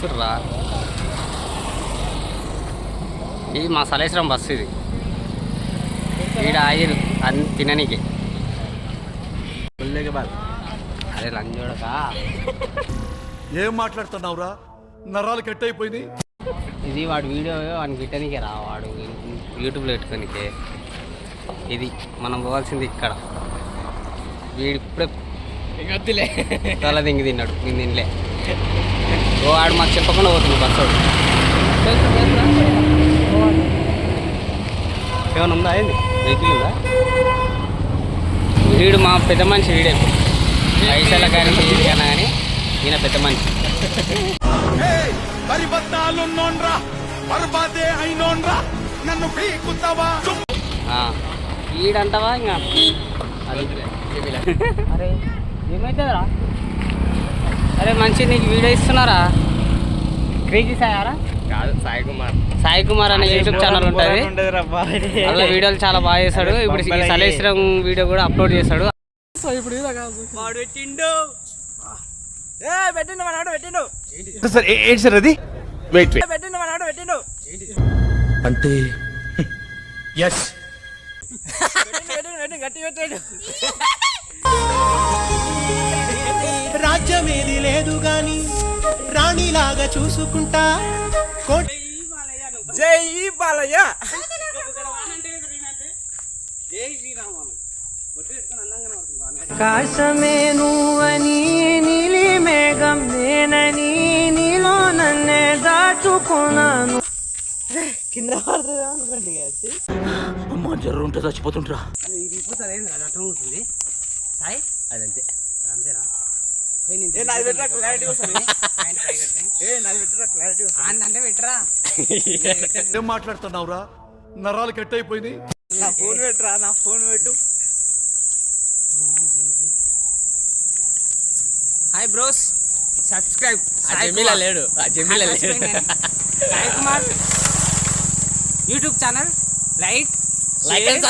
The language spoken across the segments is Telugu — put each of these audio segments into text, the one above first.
చూస్తుర్రా ఇది మా సలేశ్వరం బస్సు ఇది ఈడ ఆగిరు అని తిననీకి అరే లంజోడక ఏం మాట్లాడుతున్నావురా నరాలు కట్ అయిపోయింది ఇది వాడు వీడియో వాడిని గిట్టనికే రా వాడు యూట్యూబ్లో పెట్టుకోనికే ఇది మనం పోవాల్సింది ఇక్కడ వీడు ఇప్పుడే తల దింగి తిన్నాడు నేను తినలే ఓ వాడు మాకు చెప్పకుండా పోతుంది బస్సు ఏమైనా ఉందా ఏంది వెహికల్ ఉందా వీడు మా పెద్ద మనిషి వీడే పైసల కానీ కన్నా కానీ ఈయన పెద్ద మనిషి ఈడంటావా ఇంకా అరే ఏమవుతుందిరా అరే మంచి నీకు వీడియో ఇస్తున్నారా క్రేజీ సాయారా కాదు సాయి కుమార్ అనే యూట్యూబ్ ఛానల్ ఉంటుంది అలా వీడియోలు చాలా బాగా చేస్తాడు ఇప్పుడు ఈ సలేశ్వరం వీడియో కూడా అప్లోడ్ చేస్తాడు సో ఇప్పుడు సార్ ఏంటి సార్ అది వెయిట్ అంటే ఎస్ రాజ్యమేది లేదు గాని రాణిలాగా చూసుకుంటా జై బాలయ్య ఆకాశమే నువ్వని నీలి మేఘం నేనని నీలో నన్నే దాచుకున్నాను కింద పడుతుంది అనుకోండి అమ్మ జ్వరం ఉంటే చచ్చిపోతుంటారా ఇరిగిపోతుంది ఏంది అది అర్థం అవుతుంది సాయి అదంతే అంతేనా అంటే పెట్టరా ఏం మాట్లాడుతున్నావురా నరాలు కట్ అయిపోయింది నా ఫోన్ పెట్టరా నా ఫోన్ పెట్టు హాయ్ బ్రోస్ సబ్స్క్రైబ్ లేడు Sai Kumar YouTube channel like and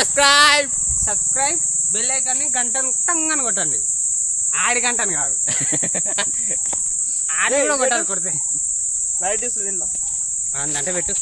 subscribe bell ఐకాన్ని గంటను టంగని కొట్టండి ఆడి గంటను కాదు ఆడి కూడా కొట్టాలి కొడితే లైట్ ఇస్తుంది అంటే పెట్టు